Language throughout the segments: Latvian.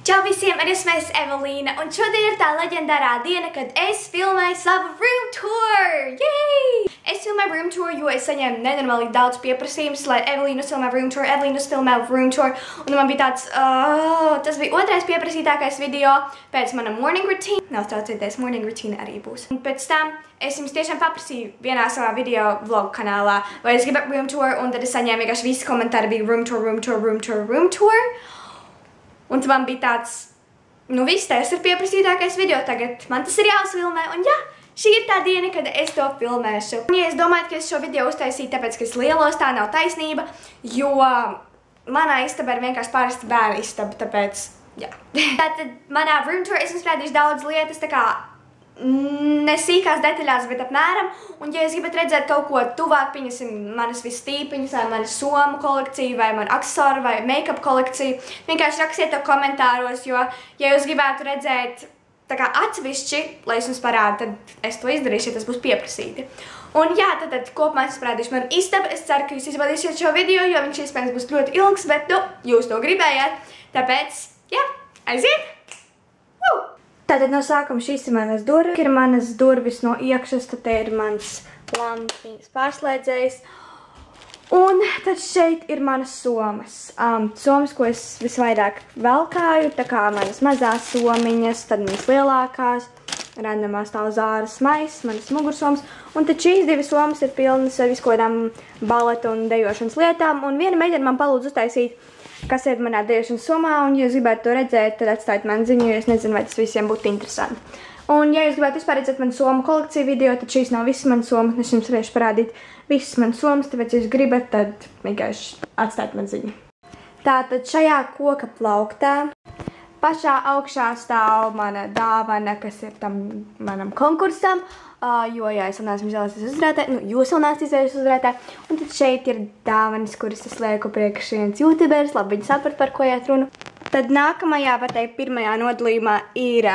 Čau visiem, arī es Evelīna, un šodien ir tā leģendārā diena, kad es filmēju savu room tour! Yay! Es filmēju room tour, jo es saņēmu nenormāli daudz pieprasījumus, lai Evelīna uzfilmē room tour, Evelīna uzfilmē room tour, un man bija tāds, tas bija otrais pieprasītākais video pēc mana morning routine. Nav traucieties, morning routine arī būs. Un pēc tam es jums tiešām paprasīju vienā savā video vlogu kanālā, vai es gribu room tour, un tad es saņēmu vienkārši visi komentāri bija room tour, room tour, room tour, room tour. Un tad man bija tāds, nu viss, tas ir pieprasītākais video tagad, man tas ir jāuzfilmē, un jā, šī ir tā diena, kad es to filmēšu. Un ja es domāju, ka es šo video uztaisīju tāpēc, ka es lielos, tā nav taisnība, jo manā istaba ir vienkārši parasta bērnu istaba, tāpēc, jā. Tātad manā room tour es uzsprādīšu daudz lietas, tā kā ne sīkās detaļās, bet apmēram, un ja jūs gribat redzēt kaut ko tuvāk, pieņemsim manas vistīpiņas, vai manas somu kolekciju, vai manu aksesoru, vai make-up kolekciju, vienkārši rakstiet to komentāros, jo, ja jūs gribētu redzēt tā kā atsevišķi, lai es jums parādu, tad es to izdarīšu, ja tas būs pieprasīti. Un jā, tad kopumā es parādīšu manu istabu, es ceru, ka jūs izbaudīsiet šo video, jo viņš iespējams būs ļoti ilgs, bet, nu, jūs to gribējāt, tāpēc, jā, aiziet! Tātad no sākuma šīs ir manas durvis. Ir manas durvis no iekšas, tad te ir mans lampiņas pārslēdzējs. Un tad šeit ir manas somas. Somas, ko es visvairāk velkāju, tā kā manas mazās somiņas, tad manas lielākās, randamā stāv Zāras maiss, manas mugursomas. Un tad šīs divas somas ir pilnas ar viskaudām baleta un dejošanas lietām. Un viena meģena man palūdz uztaisīt, kas ir manā dejošanas somā, un ja jūs gribētu to redzēt, tad atstājiet man ziņu, jo es nezinu, vai tas visiem būtu interesanti. Un ja jūs gribētu vispār redzēt manu somu kolekciju video, tad šīs nav visas manas somas, es jums varēšu parādīt visas manas somas, tāpēc, ja jūs gribat, tad vienkārši atstājiet man ziņu. Tātad šajā koka plauktā pašā augšā stāv mana dāvana, kas ir tam manam konkursam, jo, jā, es vēl neesmu izvēlējusies uzvarētāju, nu, jūs vēl neesat izvēlējusies uzvarētāju, un tad šeit ir dāvanas, kuras es lieku priekš viens youtuberis, labi, viņi saprat, par ko iet runa. Tad nākamajā, var teikt, pirmajā nodalījumā ir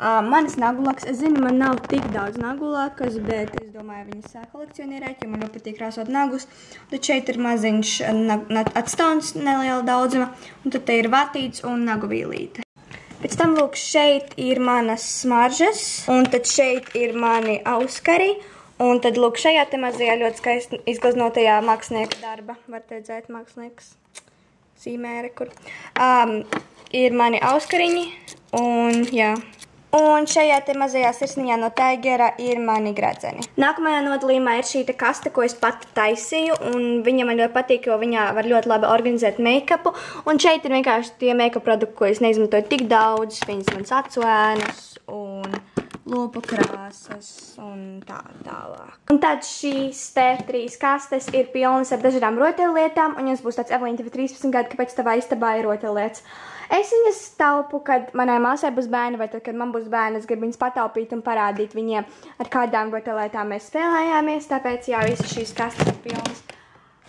manas nagulākas. Es zinu, man nav tik daudz nagulākas, bet es domāju, viņas sāk kolekcionierēt, jo man ļoti patīk krāsot nagus. Tad šeit ir maziņš atstāns, neliela daudzuma, un tad te ir vatīts un nagu vīlīte. Pēc tam, lūk, šeit ir manas smaržas, un tad šeit ir mani auskari, un tad, lūk, šajā te mazajā ļoti skaisti izgleznotajā mākslinieka darba, var redzēt mākslinieks zīmēre, kur, ir mani auskariņi, un, jā. Un šajā te mazajā sirsniņā no Tigera ir mani gradzeni. Nākamajā nodalījumā ir šī te kaste, ko es pati taisīju, un viņa man ļoti patīk, jo viņā var ļoti labi organizēt make-upu. Un šeit ir vienkārši tie make-up produkti, ko es neizmantoju tik daudz. Viņas mans acu ēnas un lopu krāsas un tā tālāk. Un tad šīs te 3 kastes ir pilnas ar dažādām rotaļlietām, un jums būs tāds Evelīna, tev 13 gadi, kāpēc tavā istabā ir rotaļlietas. Es viņas taupu, kad manai māsai būs bērni, vai tad, kad man būs bērni, es gribu viņas pataupīt un parādīt viņiem, ar kādām rotaļlietām mēs spēlējāmies, tāpēc jā, visas šīs kastes ir pilnas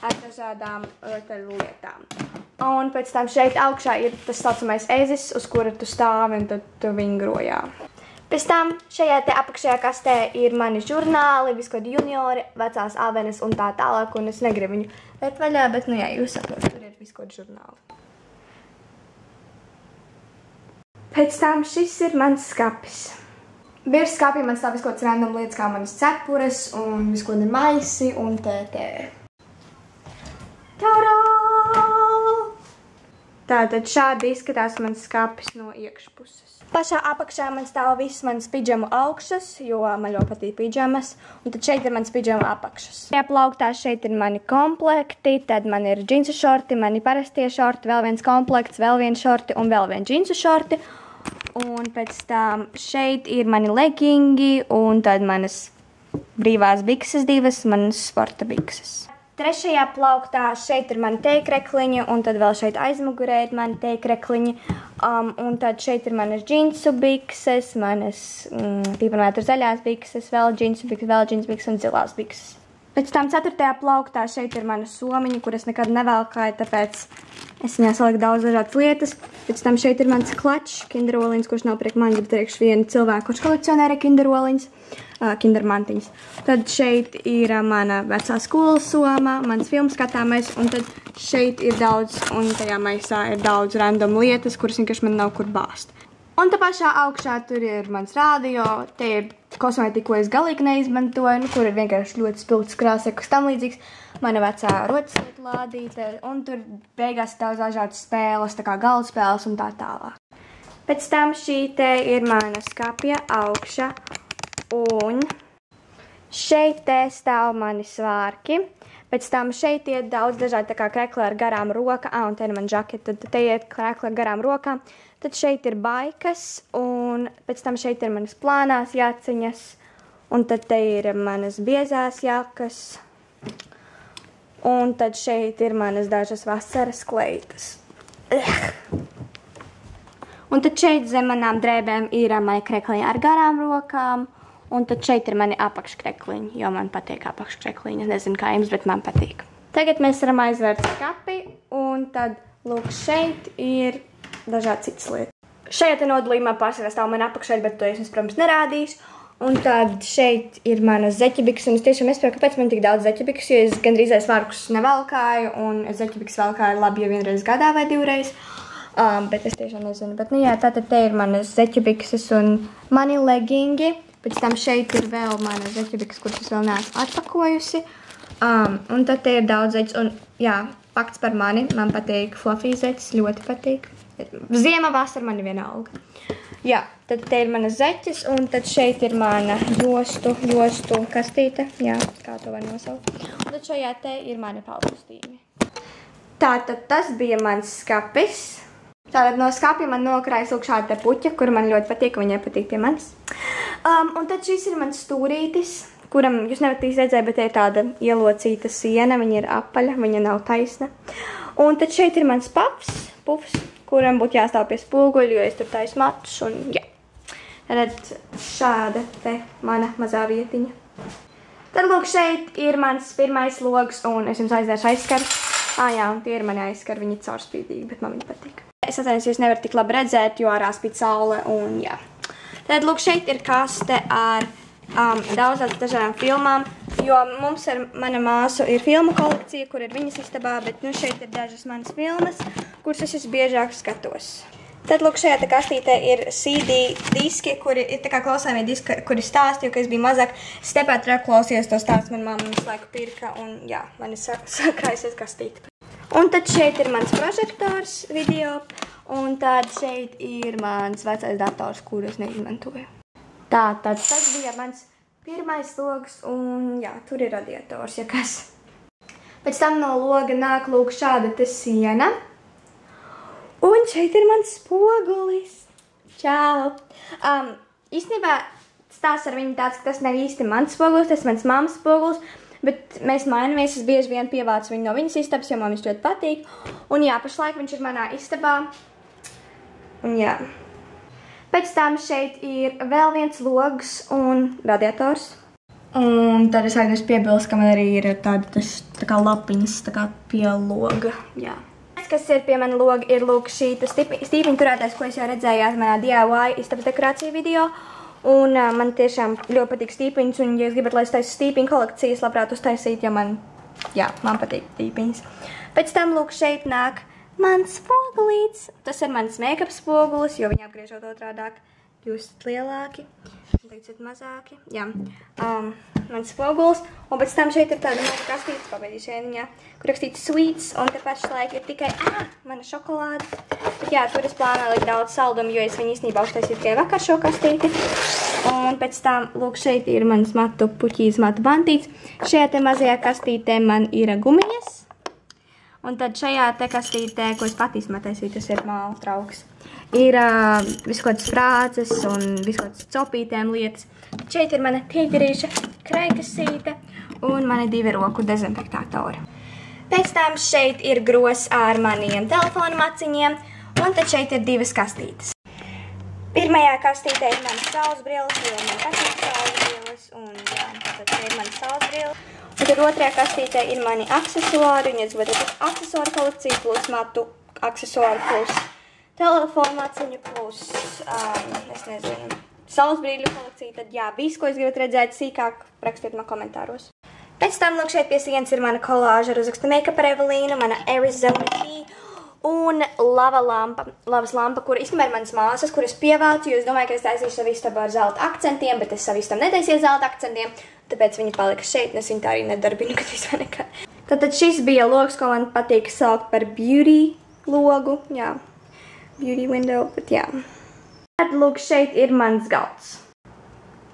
ar dažādām rotaļlietām. Un pēc tam šeit augšā ir tas saucamais ezis, uz kura tu stāvi un tad tu vingrojā. Pēc tam šajā te apakšējā kastē ir mani žurnāli, viskodi juniori, vecās avenes un tā tālāk, un es negribu viņu vērt vaļā, bet, nu jā, jūs saprot, tur ir viskodi žurnāli. Pēc tam šis ir mans skapis. Virs skapī man stāv viskodas random lietas, kā manas cepures un viskodi maisi un tētē. Taurā! Tātad šādi izskatās mans skapis no iekšpuses. Pašā apakšā man stāv visas manas pidžamu augšas, jo man ļoti patīk pidžamas, un tad šeit ir manas pidžamu apakšas. Šajā plauktā šeit ir mani komplekti, tad man ir džinsu šorti, mani parastie šorti, vēl viens komplekts, vēl viens šorti un vēl viens džinsu šorti. Un pēc tam šeit ir mani legingi un tad manas brīvās bikses divas, manas sporta bikses. Trešajā plauktā šeit ir mani teikrekliņi un tad vēl šeit aizmugurē ir mani teikrekliņi. Un tad šeit ir manas džinsu bikses, manas tīpaņmetru zaļās bikses, vēl džinsu bikses un zilās bikses. Pēc tam 4. plauktā šeit ir mana somiņa, kuras nekad nevelkāju, tāpēc Es viņā saliku daudz dažādas lietas. Pēc tam šeit ir mans klačs, kinderoliņas, kurš nav priek man, bet priekš vienu cilvēku, kurš kolekcionē kinderoliņas, kindermantiņas. Tad šeit ir mana vecā skolas soma, mans filmu skatāmais, un tad šeit ir daudz, un tajā maisā ir daudz random lietas, kuras vienkārši man nav kur bāzt. Un tā pašā augšā tur ir mans rādio, te ir kosmētika, ko es galīgi neizmantoju, kur ir vienkārši ļoti spilgts krāsa, kas tam līdzīgs. Mana vecā rotaslietu lādīte, un tur beigās ir daudz dažādas spēles, tā kā galdspēles un tā tālāk. Pēc tam šī te ir mana skapja augša, un šeit te stāv mani svārki. Pēc tam šeit ir daudz dažādi tā kā krekli ar garām rokām, un te ir man žaketa, tad te ir krekli ar garām rokām. Tad šeit ir baikas, un pēc tam šeit ir manas plānās jaciņas, un tad te ir manas biezās jakas, un tad šeit ir manas dažas vasaras kleitas. Un tad šeit zem manām drēbēm ir mani krekliņi ar garām rokām, un tad šeit ir mani apakškrekliņi, jo man patīk apakškrekliņi. Es nezinu, kā jums, bet man patīk. Tagad mēs varam aizvērt skapi, un tad, lūk, šeit ir dažādi citas lietas. Šajā te nodalījumā pārsvarā stāv man apakšveļa, bet to es, protams, nerādīšu. Un tad šeit ir manas zeķebiks, un es tiešām nesaprotu, kāpēc man tik daudz zeķebiks, jo es gandrīz svārkus nevalkāju, un es zeķebiks valkāju labi jau vienreiz gadā vai divreiz. Bet es tiešām nezinu. Bet, nu jā, tātad te ir manas zeķebikses un mani legingi. Pēc tam šeit ir vēl manas zeķebiks, kuras es vēl neesmu atpakojusi. Un tad te ir daudz zeķes, un jā, fakts par mani, man patīk fluffy zeķes, ļoti patīk. Ziema, vasara man ir vienalga. Jā, tad te ir manas zeķes, un tad šeit ir mana jostu kastīte. Jā, kā to var nosaukt. Un tad šajā te ir mana palkustīme. Tātad tas bija mans skapis. Tātad no skapja man nokrājas lūk šāda te puķa, kura man ļoti patīk, un viņai patīk pie manis. Un tad šis ir mans stūrītis, kuram jūs nevarat īsti redzēt, bet te ir tāda ielocīta siena, viņa ir apaļa, viņa nav taisna. Un tad šeit ir mans pufs, kuram būtu jāstāv pie spoguļa, jo es tur taisu matus, un jā. Tad šāda te mana mazā vietiņa. Tad lūk šeit ir mans pirmais logs, un es jums aizvēršu aizskaru. Jā, un tie ir mani aizskari, viņi ir caurspīdīgi, bet man viņi patīk. Es atceros, jūs nevarat tik labi redzēt, jo ārā spīd saule, un jā. Tad lūk šeit ir kaste ar daudzās dažādām filmām, jo mums ar mana māsu ir filmu kolekcija, kur ir viņas istabā, bet nu šeit ir dažas manas filmas, kuras es visbiežāk skatos. Tad lūk šajā kastītē ir CD diski, kuri ir tā kā klausāmie diski, kuri stāst, jo, kad es biju mazāk, es tepēt klausījos to stāstu, man mamma visu laiku pirka, un jā, man ir sakrājusies kastīte. Un tad šeit ir mans prožektors video, un tad šeit ir mans vecais dators, kuru es neizmantoju. Tātad tas bija mans pirmais logs, un jā, tur ir radiators, ja kas. Pēc tam no loga nāk lūk šāda te siena. Un šeit ir mans spogulis. Čau! Īstenībā stāsts ar viņu tāds, ka tas nav īsti mans spogulis, tas mans mammas spogulis, bet mēs mainamies, es bieži vien pievācu viņu no viņas istabas, jo man viņš ļoti patīk. Un jā, pašlaik viņš ir manā istabā. Un jā. Pēc tam šeit ir vēl viens logs un radiators. Un tad es aizmirsu piebilst, ka man arī ir tāda tā kā lapiņas tā kā pie loga. Jā. Kas ir pie mana loga, ir lūk šī stīpiņa turētājs, ko es jau redzējāt manā DIY istabas dekorāciju video. Un man tiešām ļoti patīk stīpiņas, un ja es gribat, lai es taisu stīpiņu kolekcijas, labprāt uztaisīt, jo man patīk stīpiņas. Pēc tam lūk šeit nāk mans spogulīts. Tas ir mans make-up spogulis, jo viņi apgriežot otrādāk kļūst lielāki. Tagad esat mazāki. Jā. Mans spogulis. Un pēc tam šeit ir tāda maza kastītes, pabeidīšu ēniņā, kur rakstīts sweets, un te pašlaik ir tikai, mana šokolāde. Bet jā, tur es plānoju likt daudz saldumu, jo es viņu īstenībā uztaisīju tikai vakar šo kastīti. Un pēc tam, lūk, šeit ir mans matu puķīs, matu bantīts. Šajā te mazajā kastītē man ir gumijas. Un tad šajā te kastītē, ko es patīs taisīju, tas ir māla trauks. Ir visu kādas frāces un visu kādas copītēm lietas. Šeit ir mana tīģerīša kreikasīte un mani 2 roku dezinfektātori. Pēc tam šeit ir gros ar maniem telefonu maciņiem, un tad šeit ir 2 kastītes. Pirmajā kastītē ir manas saules brilles, jo man patīk saules brilles, un jā, tad ir manas saules brilles. Un tad otrajā kastītē ir mani aksesuāri, un es gribu aksesuāru kolekciju plus matu aksesuāri plus telefonu maciņu plus, es nezinu, saules brīļu kolekcija. Tad jā, visu, ko jūs gribat redzēt sīkāk, rakstiet man komentāros. Pēc tam, lūk, šeit pie sienas ir mana kolāža ar uzrakstu Make Up ar Evelīnu, mana Arizona Tea un lavas lampa, kur īstenībā ir manas māsas, kuras pievācu, jo es domāju, ka es taisīšu savu istabu ar zelta akcentiem, bet es savu istabu netaisīju zelta akcentiem, tāpēc viņa palika šeit, un es viņu tā arī nedarbinu, kad vispār nekā. Tātad šis bija logs, ko man patīk saukt par beauty logu, jā, beauty window, bet jā. Tad, lūk, šeit ir mans galds.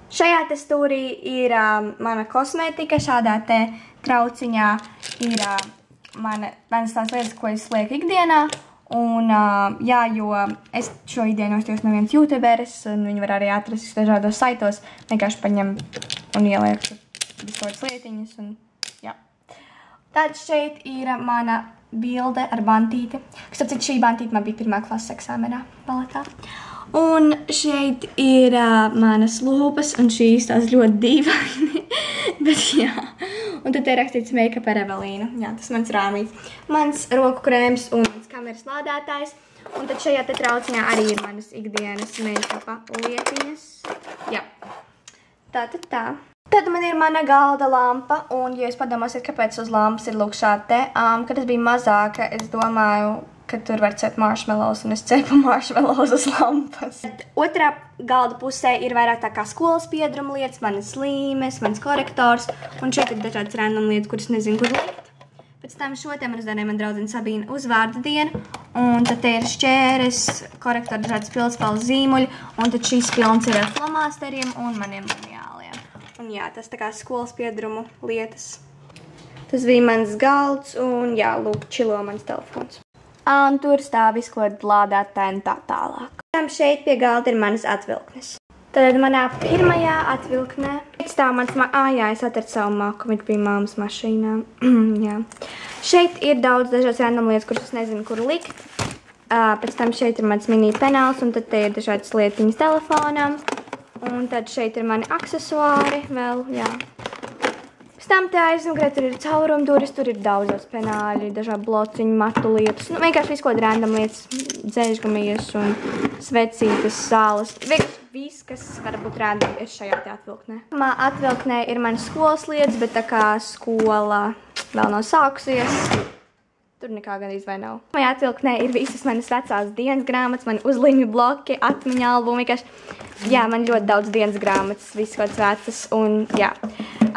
Šajā te stūrī ir mana kosmētika, šādā te trauciņā ir manas tās lietas, ko es lieku ikdienā. Un, jā, jo es šo ideju nostījos no viens youtuberis, un viņi var arī atrast dažādos saitos, vienkārši paņem un ielieku viskotas lietiņas, un jā. Tad šeit ir mana bilde ar bantīti. Kas tāpēc šī bantīte man bija 1. klases eksāmenā baletā. Un šeit ir manas lūpas, un šīs tās ļoti dīvaini, bet jā. Un tad ir rakstīts Make Up ar Evelīnu. Jā, tas mans rāmīts. Mans roku krēms un mans kameras lādētājs. Un tad šajā te trauciņā arī ir manas ikdienas make-upa lietiņas. Jā. Tātad tā. Tad man ir mana galda lampa, un, ja jūs padomāsiet, kāpēc uz lampas ir lūk šādi te, kad es biju mazāka, es domāju, ka tur var cept marshmallows, un es cepu marshmallows uz lampas. Otrā galda pusē ir vairāk tā kā skolas piedruma lietas, manas līmes, mans korektors, un šeit ir dažādas random lietas, kuras nezinu, kur likt. Pēc tam šo te man uzdevināja man draudzene Sabīna uz vārda dienu, un tad te ir šķēres, korektori, dažādas pildspalvas zīmuļi, un tad šīs pilns ir ar flomāsteriem un maniem lineāliem. Un jā, tas tā kā skolas piedrumu lietas. Tas bija mans galds, un jā, lūk, čilo mans telefons. Un tur stāv viskot lādētāji un tā tālāk. Šeit pie galda ir manas atvilknes. Tad manā pirmajā atvilknē stāv mans jā, es atradu savu maku, viņš bija māmas mašīnā. Jā. Šeit ir daudz dažādas random lietas, kuras es nezinu, kur likt. Pēc tam šeit ir mans mini penāls, un tad te ir dažādas lietiņas telefonam. Un tad šeit ir mani aksesuāri vēl, jā. Pēc tam te aizmugurē tur ir caurumduris, tur ir daudzos penāļi, dažādi blociņu, matu lietas. Nu, vienkārši visu kaut random lietas, dzēžgamijas un svecītes, sālas. Vienkārši viss, kas var būt random, ir šajā te atvilknē. Mā atvilknē ir manas skolas lietas, bet tā kā skola vēl nav sākusies, tur nekā gandrīz vai nav. Mājā atvilknē ir visas manas vecās dienas grāmatas, mani uzlīmju bloki, atmiņa albumi, vienkārši, jā, man ļoti daudz dienas grāmatas, visas kaut vecas, un jā.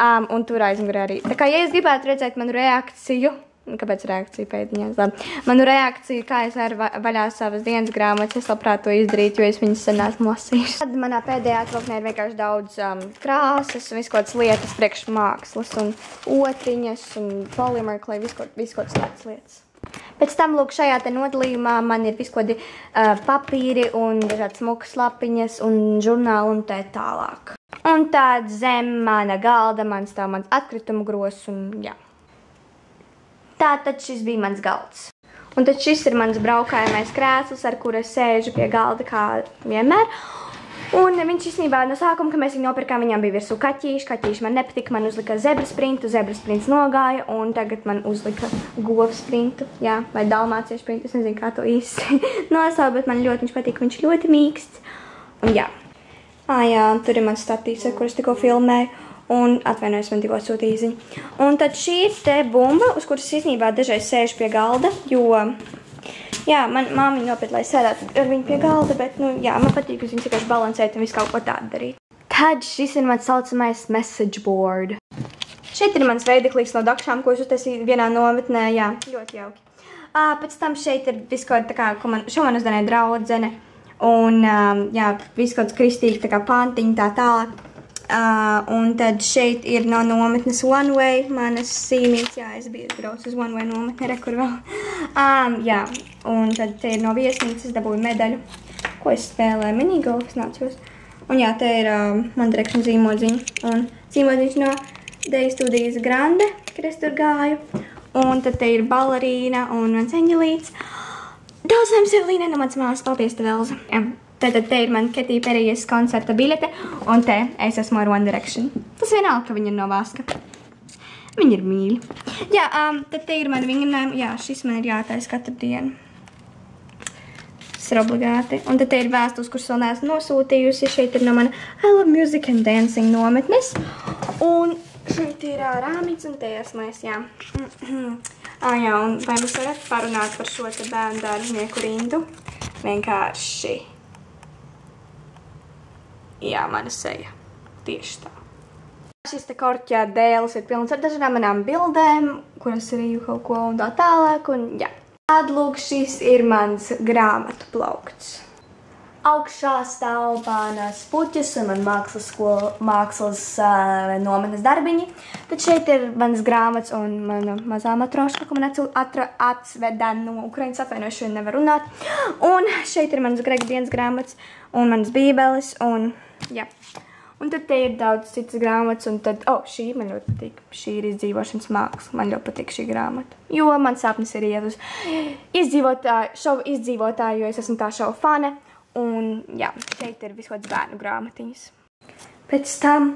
Un tur aizmugurē arī. Tā kā, ja jūs gribētu redzēt manu reakciju, kāpēc reakciju pēdiņās, labi, manu reakciju, kā es varu vaļā savas dienas grāmatas, es labprāt to izdarītu, jo es viņas sen esmu lasījuši. Tad manā pēdējā atvilknē ir vienkārši daudz krāsas, viskotas lietas priekš mākslas, un otriņas, un polimer klei, viskotas tādas lietas. Pēc tam, lūk, šajā te nodalījumā man ir viskodi papīri un dažādas smukas lapiņas un žurnāli un tā tālāk. Un tad zem mana galda man stāv mans atkritumu gros un jā. Tātad šis bija mans galds. Un tad šis ir mans braukājamais krēsls, ar kuru es sēžu pie galda kā vienmēr. Un viņš īstenībā no sākuma, kad mēs viņu nopirkām, viņām bija virsū kaķīši. Kaķīši man nepatika, man uzlika zebras prints nogāja, un tagad man uzlika govs printu, jā, vai dalmāciešu printu, es nezinu, kā to īsti nosaukt, bet man ļoti viņš patīk, viņš ļoti mīksts. Un jā. Jā, tur ir mans statīvs, ar kuras tikko filmēju, un atvainojos, man tikko sūtīja ziņu. Un tad šī ir te bumba, uz kuras īstenībā dažreiz sēžu pie galda, jo, jā, man māmiņa nopirka, lai sēdētu ar viņu pie galda, bet, nu, jā, man patīk, uz viņu vienkārši balansēt un visu kaut ko tādu darīt. Tad šis ir mans saucamais message board. Šeit ir mans veideklīgs no dakšām, ko es uztaisīju vienā nometnē, jā, ļoti jauki. Pēc tam šeit ir visko, tā kā, šo man uzdevināja draudzene. Un, jā, viss kaut kristīgi tā kā pantiņi tā tālāk. Un tad šeit ir no nometnes One Way, manas sīmītes, jā, es biju braucu uz One Way nometni, rekur vēl. Jā, un tad te ir no viesnīcas, dabūju medaļu, ko es spēlēju, minigolfs nācos. Un jā, te ir man direkšana zīmodziņa, un zīmodziņš no Deju studijas Grande, kad es tur gāju. Un tad te ir balerīna un mans eņģelīts. Daudz lēmas Evelīnai no mans māsas, paldies tev, Elza. Tātad te ir man Katy Perry's koncerta biļete, un te es esmu ar One Direction. Tas vienalga, ka viņa ir no Vaska. Viņa ir mīļa. Jā, tad te ir man vingrinājumi. Jā, šis man ir jātais katru dienu. Tas ir obligāti. Un tad te ir vēstules, kuras vēl neesmu nosūtījusi. Šeit ir no mana I Love Music and Dancing nometnes. Un šeit ir rāmīts un te esmu es, jā. Jā, un vai mēs varat parunāt par šo te bērnu dārznieku rindu? Vienkārši. Jā, mana seja. Tieši tā. Šis te korķā dēlis ir pilns ar dažādām manām bildēm, kuras rīju kaut ko un tā tālāk, un jā. Tad, lūk, šis ir mans grāmatu plaukts. Augšā stāv manas puķis un man mākslas nometnes darbiņi. Tad šeit ir manas grāmatas un mana mazā matroška, ko man atsveda no Ukrainas, atvainojuši, šodien nevar runāt. Un šeit ir manas Grega dienas grāmatas un manas bībeles, un jā. Un tad te ir daudz citas grāmatas, un tad, šī man ļoti patīk. Šī ir izdzīvošanas māksla. Man ļoti patīk šī grāmata. Jo man sapnis ir iet uz šovu izdzīvotāju, jo es esmu tā šovu fane. Un, jā, šeit ir viskods bērnu grāmatiņas. Pēc tam,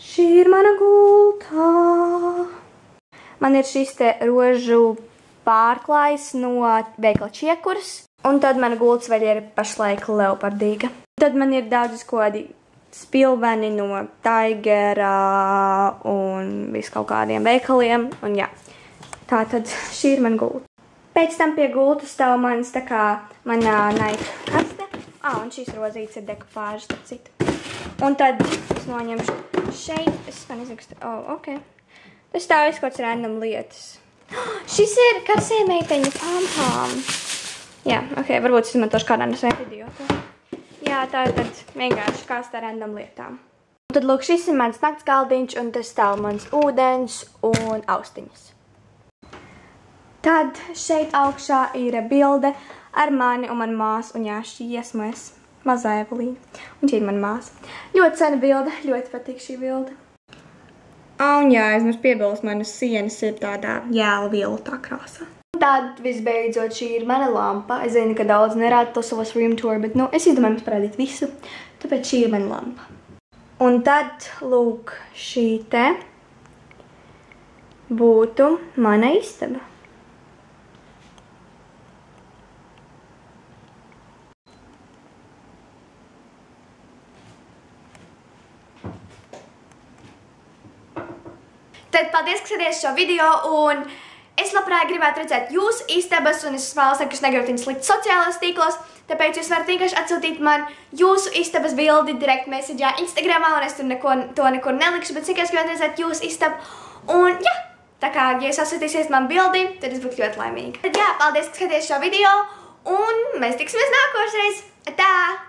šī ir mana gultā. Man ir šis te rožu pārklājs no veikala Čiekurs. Un tad mana gultas vēl ir pašlaik leopardīga. Tad man ir daudz kodi spilveni no Tigerā un visu kaut kādiem veikaliem, un jā, tā tad šī ir mana gulta. Pēc tam pie gultas stāv manas tā kā manā Nike kaste, un šīs rozītes ir dekupāžas, starp citu. Un tad es noņemšu šeit, es nezinu, kas ok. Tas stāv visu kaut kāds random lietas. Šis ir karsie meiteņu pam-pam. Jā, ok, varbūt es izmantošu kādā nesvē video. Jā, tā ir tad vienkārši kā ar random lietām. Un tad, lūk, šis ir mans nakts galdiņš, un tas stāv mans ūdens un austiņas. Tad šeit augšā ir bilde ar mani un manu māsu, un jā, šī esmu es, mazā Evelīna. Un šī ir mana māsa. Ļoti sena bilde, ļoti patīk šī bilde. Un jā, es mums piebilst, manas sienas ir tādā jēlvielu tā krāsā. Tad, visbeidzot, šī ir mana lampa. Es zinu, ka daudz nerāda to savas room tour, bet, es izdomāju jums parādīt visu, tāpēc šī ir mana lampa. Un tad, lūk, šī te būtu mana istaba. Tad paldies, ka skaties šo video, un es labprāt gribētu redzēt jūsu istabas, un es vēlos, ka es negribu viņus likt sociālajos tīklos, tāpēc jūs varat vienkārši atsūtīt man jūsu istabas bildi direct message'ā Instagramā, un es tur to nekur nelikšu, bet vienkārši gribētu redzēt jūsu istabu. Un jā, tā kā, ja jūs atsūtīsiet man bildi, tad es būtu ļoti laimīga. Tad jā, paldies, ka skaties šo video, un mēs tiksimies nākošreiz. Tā!